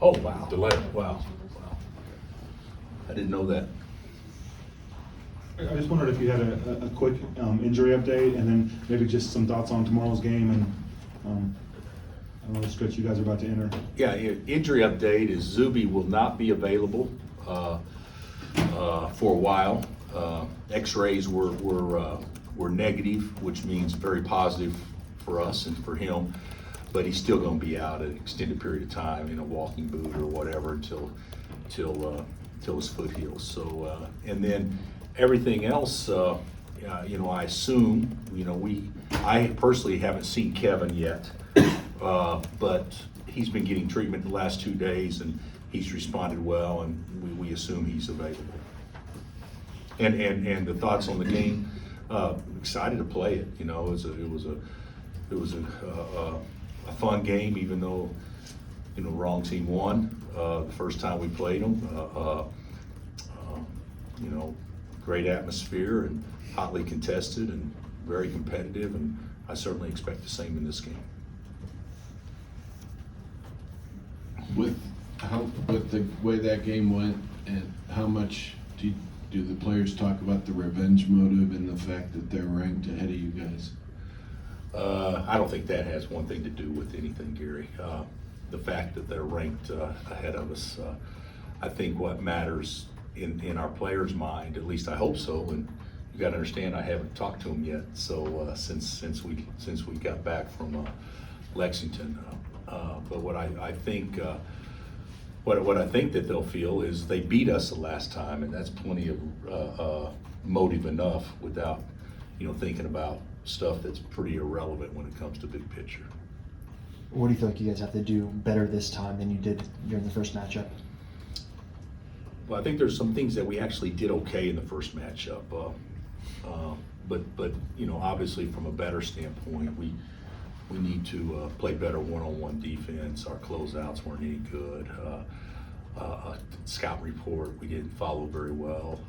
Oh, wow. Delay. Wow. I didn't know that. I just wondered if you had a quick injury update, and then maybe just some thoughts on tomorrow's game and I don't know the stretch you guys are about to enter. Yeah, injury update is Zuby will not be available for a while. X-rays were negative, which means very positive for us and for him, but he's still going to be out an extended period of time in a walking boot or whatever until his foot heals. So and then everything else, I assume, I personally haven't seen Kevin yet, but he's been getting treatment the last 2 days and he's responded well, and we assume he's available. And the thoughts on the game, excited to play it. It was a fun game, even though wrong team won the first time we played them. Great atmosphere and hotly contested and very competitive, and I certainly expect the same in this game. With the way that game went, and how much do the players talk about the revenge motive and the fact that they're ranked ahead of you guys? I don't think that has one thing to do with anything, Gary. The fact that they're ranked ahead of us. I think what matters in our players' mind, at least I hope so, and you got to understand I haven't talked to them yet. So since we got back from Lexington, but what I think what I think that they'll feel is they beat us the last time, and that's plenty of motive enough without thinking about stuff that's pretty irrelevant when it comes to big picture. What do you feel like you guys have to do better this time than you did during the first matchup? Well, I think there's some things that we actually did okay in the first matchup, but obviously from a better standpoint, we need to play better one-on-one defense. Our closeouts weren't any good. Scout report we didn't follow very well.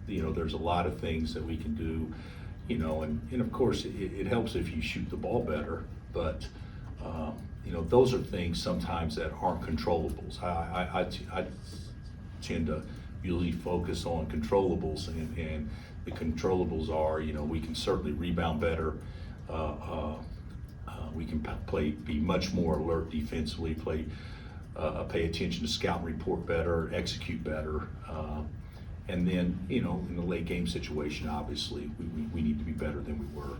There's a lot of things that we can do, and of course it helps if you shoot the ball better, but those are things sometimes that aren't controllables. I tend to usually focus on controllables, and the controllables are, we can certainly rebound better. We can be much more alert defensively, pay attention to scout report better, execute better. And then, in the late game situation, obviously, we need to be better than we were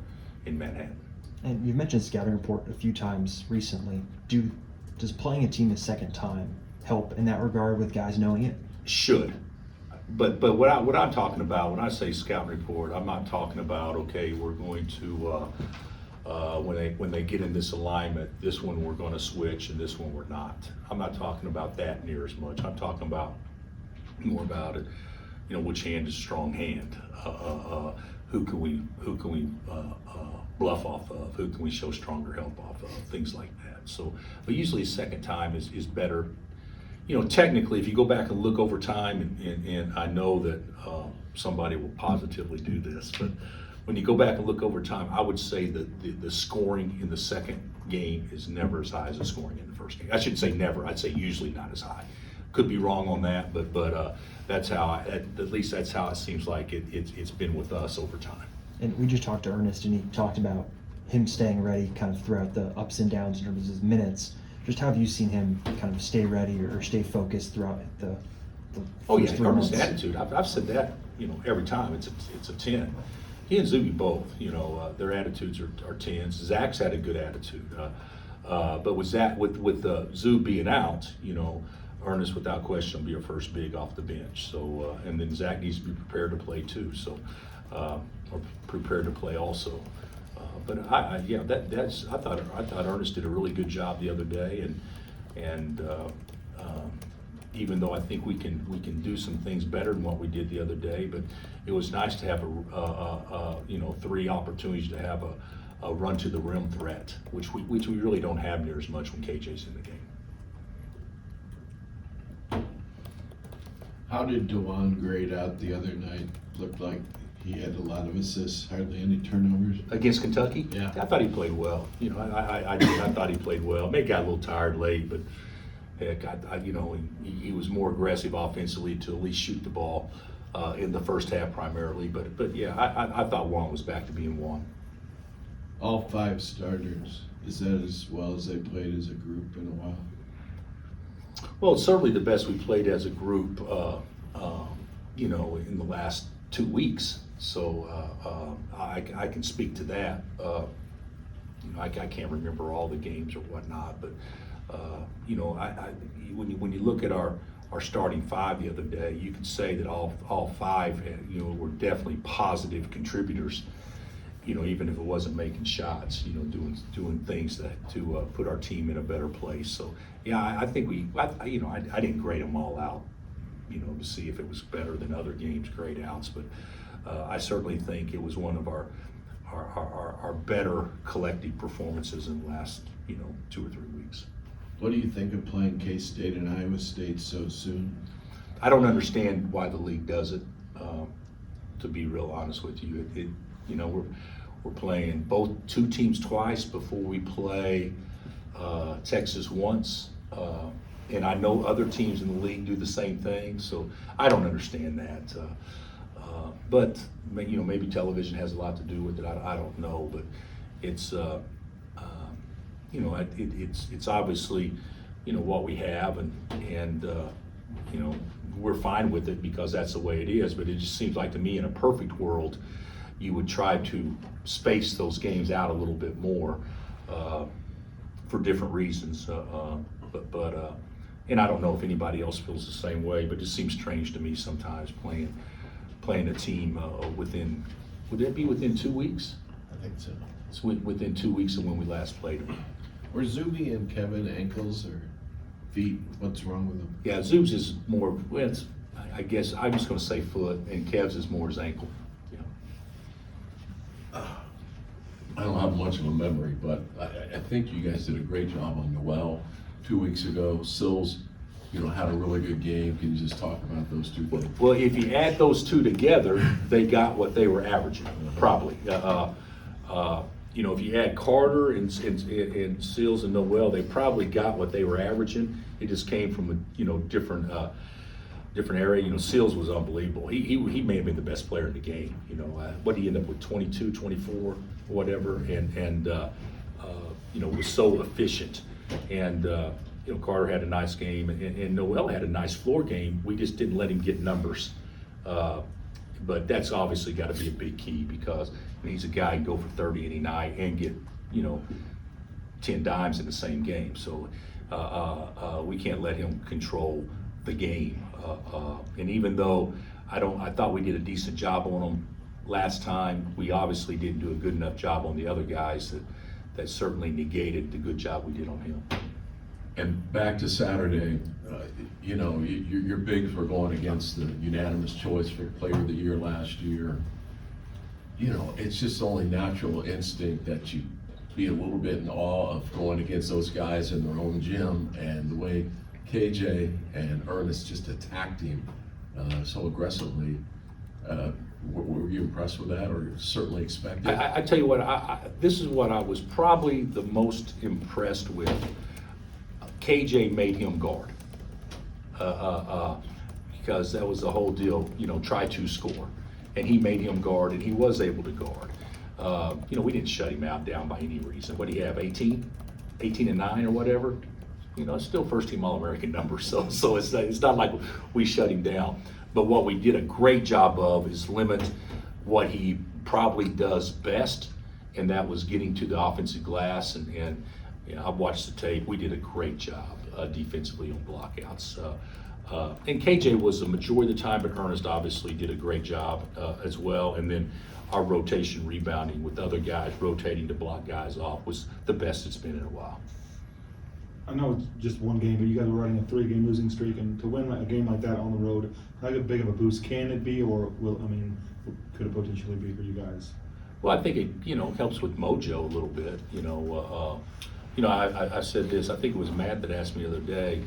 in Manhattan. And you've mentioned scouting report a few times recently. Does playing a team a second time help in that regard with guys knowing it? Should. But what I'm talking about when I say scout report, I'm not talking about, okay, we're going to when they get in this alignment, this one we're going to switch and this one we're not. I'm not talking about that near as much. I'm talking about more about it. Which hand is strong hand? Who can we bluff off of? Who can we show stronger help off of? Things like that. So, but usually second time is better. Technically, if you go back and look over time, and I know that somebody will positively do this, but when you go back and look over time, I would say that the scoring in the second game is never as high as the scoring in the first game. I shouldn't say never. I'd say usually not as high. Could be wrong on that, but that's how at least that's how it seems like it's been with us over time. And we just talked to Ernest, and he talked about him staying ready kind of throughout the ups and downs in terms of his minutes. Just how have you seen him kind of stay ready or stay focused throughout the Oh yeah, first 3 Ernest's months? attitude. I've said that every time. It's a 10. He and Zuby both. Their attitudes are 10s. Zach's had a good attitude, but with Zub being out, Ernest without question will be our first big off the bench. So and then Zach needs to be prepared to play too. So or prepared to play also. But I thought Ernest did a really good job the other day, and even though I think we can do some things better than what we did the other day, but it was nice to have 3 opportunities to have a run to the rim threat, which we really don't have near as much when KJ's in the game. How did Dewan grade out the other night? Looked like he had a lot of assists, hardly any turnovers. Against Kentucky? Yeah. I thought he played well. I thought he played well. Maybe got a little tired late, but Heck, you know, he was more aggressive offensively to at least shoot the ball in the first half primarily. But yeah, I thought Juan was back to being Juan. All 5 starters, is that as well as they played as a group in a while? Well, it's certainly the best we played as a group, you know, in the last 2 weeks. So I can speak to that. You know, I can't remember all the games or whatnot, but you know, when you look at our starting 5 the other day, you can say that all 5, you know, were definitely positive contributors. You know, even if it wasn't making shots, you know, doing things to put our team in a better place. So yeah, I think you know, I didn't grade them all out, you know, to see if it was better than other games grade outs, but I certainly think it was one of our better collective performances in the last, you know, 2 or 3 weeks. What do you think of playing K-State and Iowa State so soon? I don't understand why the league does it, to be real honest with you. You know, we're playing both 2 teams twice before we play Texas once. And I know other teams in the league do the same thing, so I don't understand that. But you know, maybe television has a lot to do with it. I don't know, but it's you know, it's obviously, you know, what we have, and you know, we're fine with it because that's the way it is. But it just seems like to me, in a perfect world, you would try to space those games out a little bit more for different reasons. And I don't know if anybody else feels the same way, but it seems strange to me sometimes playing a team within, would that be within 2 weeks? I think so. It's within 2 weeks of when we last played them. Were Zuby and Kevin ankles or feet? What's wrong with them? Yeah, Zoob's is more, well, I guess I'm just gonna say foot, and Kev's is more his ankle. Yeah. I don't have much of a memory, but I think you guys did a great job on Noel 2 weeks ago. Sills, you know, had a really good game. Can you just talk about those 2 things? Well, if you add those 2 together, they got what they were averaging, probably. You know, if you add Carter and Seals and Noel, they probably got what they were averaging. It just came from a, you know, different area. You know, Seals was unbelievable. He may have been the best player in the game. You know, what did he end up with, 22, 24, whatever, and you know, was so efficient. And you know, Carter had a nice game, and Noel had a nice floor game. We just didn't let him get numbers. But that's obviously got to be a big key, because he's a guy who can go for 30 any night and get, you know, 10 dimes in the same game. So we can't let him control the game. And even though I thought we did a decent job on him last time, we obviously didn't do a good enough job on the other guys that certainly negated the good job we did on him. And back to Saturday, you know, your bigs were going against the unanimous choice for Player of the Year last year. You know, it's just only natural instinct that you be a little bit in awe of going against those guys in their own gym, and the way KJ and Ernest just attacked him so aggressively. Were you impressed with that, or certainly expected? I tell you what, this is what I was probably the most impressed with. KJ made him guard, because that was the whole deal, you know, try to score. And he made him guard, and he was able to guard. You know, we didn't shut him out down by any reason. What do you have, 18 and 9 or whatever? You know, it's still first team All-American numbers, so it's not like we shut him down. But what we did a great job of is limit what he probably does best, and that was getting to the offensive glass. And you know, I've watched the tape. We did a great job defensively on blockouts. And KJ was the majority of the time, but Ernest obviously did a great job as well. And then our rotation rebounding with other guys rotating to block guys off was the best it's been in a while. I know it's just one game, but you guys are running a 3-game losing streak, and to win a game like that on the road, how big of a boost can it be, or could it potentially be for you guys? Well, I think it, you know, helps with mojo a little bit. You know, I said this. I think it was Matt that asked me the other day.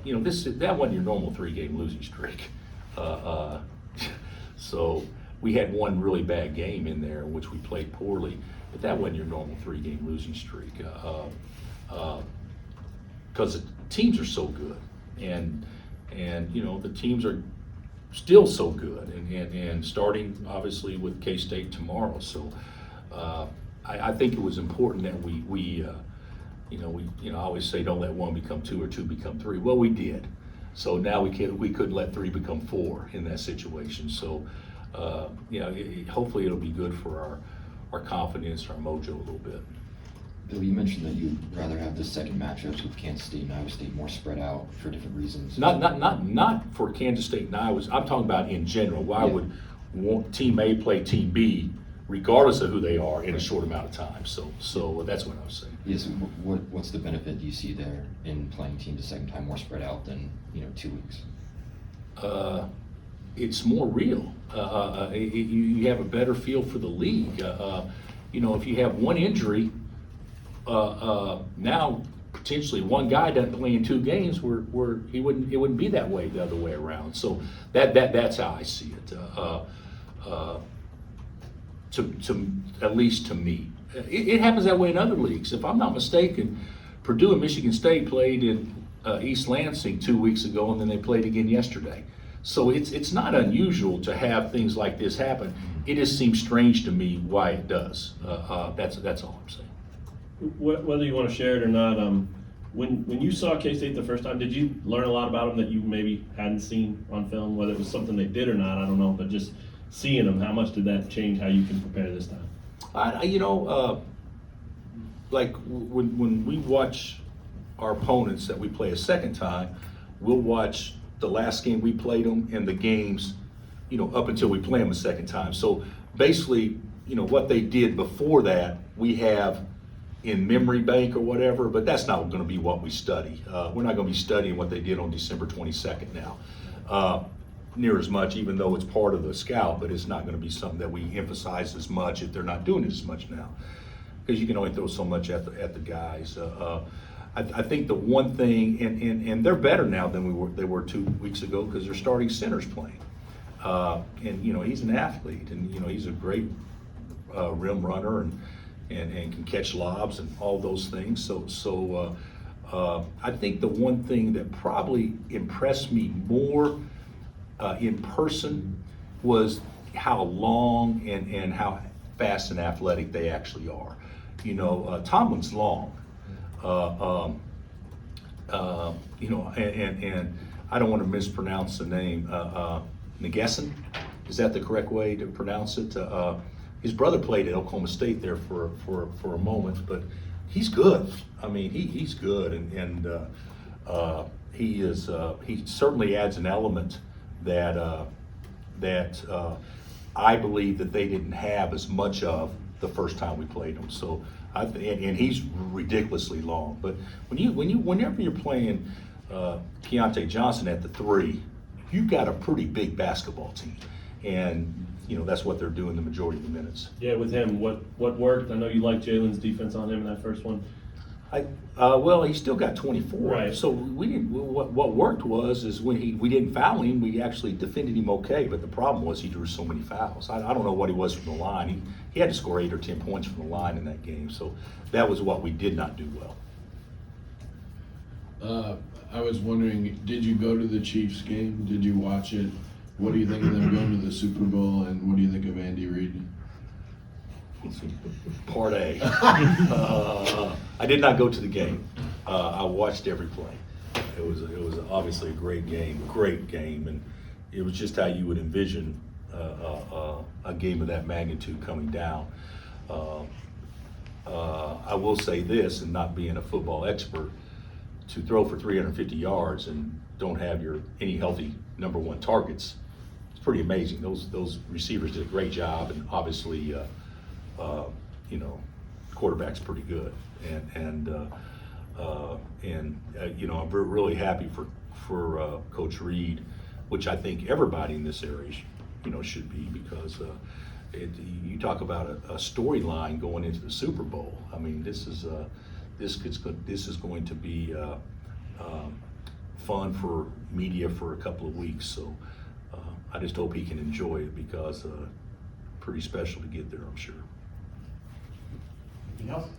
You know, that wasn't your normal 3-game losing streak. So we had one really bad game in there, in which we played poorly, but that wasn't your normal 3-game losing streak. because the teams are so good, and you know, the teams are still so good, and starting obviously with K-State tomorrow. So I think it was important that we I always say don't let one become two or two become three. Well, we did. So now we couldn't let three become four in that situation. So hopefully it'll be good for our confidence, our mojo a little bit. Bill, you mentioned that you'd rather have the second matchups with Kansas State and Iowa State more spread out for different reasons. Not for Kansas State and Iowa. I'm talking about in general. Why would Team A play Team B regardless of who they are in a short amount of time? So that's what I was saying. Yes. What's the benefit you see there in playing teams a second time more spread out than 2 weeks? It's more real. You have a better feel for the league. If you have one injury, now potentially one guy doesn't play in 2 games where it wouldn't be that way the other way around. So that's how I see it. To at least to me, it happens that way in other leagues. If I'm not mistaken, Purdue and Michigan State played in East Lansing 2 weeks ago, and then they played again yesterday. So it's not unusual to have things like this happen. It just seems strange to me why it does. That's all I'm saying. Whether you want to share it or not, when you saw K-State the first time, did you learn a lot about them that you maybe hadn't seen on film? Whether it was something they did or not, I don't know. But just seeing them, how much did that change how you can prepare this time? Like when we watch our opponents that we play a second time, we'll watch the last game we played them and the games, up until we play them a second time. So basically, what they did before that, we have in memory bank or whatever, but that's not going to be what we study. We're not going to be studying what they did on December 22nd now, near as much, even though it's part of the scout, but it's not going to be something that we emphasize as much if they're not doing it as much now, because you can only throw so much at the guys. I think the one thing, and they're better now than they were 2 weeks ago because their starting center's playing. And he's an athlete, and he's a great rim runner and can catch lobs and all those things. So I think the one thing that probably impressed me more in person was how long and how fast and athletic they actually are. Tomlin's long. And I don't want to mispronounce the name. Nagesson, is that the correct way to pronounce it? His brother played at Oklahoma State there for a moment, but he's good. I mean, he's good, and he certainly adds an element that I believe that they didn't have as much of the first time we played him. So, and he's ridiculously long. But whenever you're playing Keontae Johnson at the 3, you've got a pretty big basketball team, and that's what they're doing the majority of the minutes. Yeah, with him, what worked? I know you liked Jalen's defense on him in that first one. Well, he still got 24. Right. So we didn't. What worked is when we didn't foul him, we actually defended him okay. But the problem was he drew so many fouls. I don't know what he was from the line. He had to score 8 or 10 points from the line in that game. So that was what we did not do well. I was wondering, did you go to the Chiefs game? Did you watch it? What do you think of them going to the Super Bowl, and what do you think of Andy Reid? Part A. I did not go to the game. I watched every play. It was obviously a great game, and it was just how you would envision a game of that magnitude coming down. I will say this, and not being a football expert, to throw for 350 yards and don't have any healthy number 1 targets, it's pretty amazing. Those receivers did a great job, and obviously, quarterback's pretty good, and I'm really happy for Coach Reid, which I think everybody in this area, should be, because you talk about a storyline going into the Super Bowl. I mean, this is going to be fun for media for a couple of weeks. So I just hope he can enjoy it, because pretty special to get there, I'm sure. Anything else?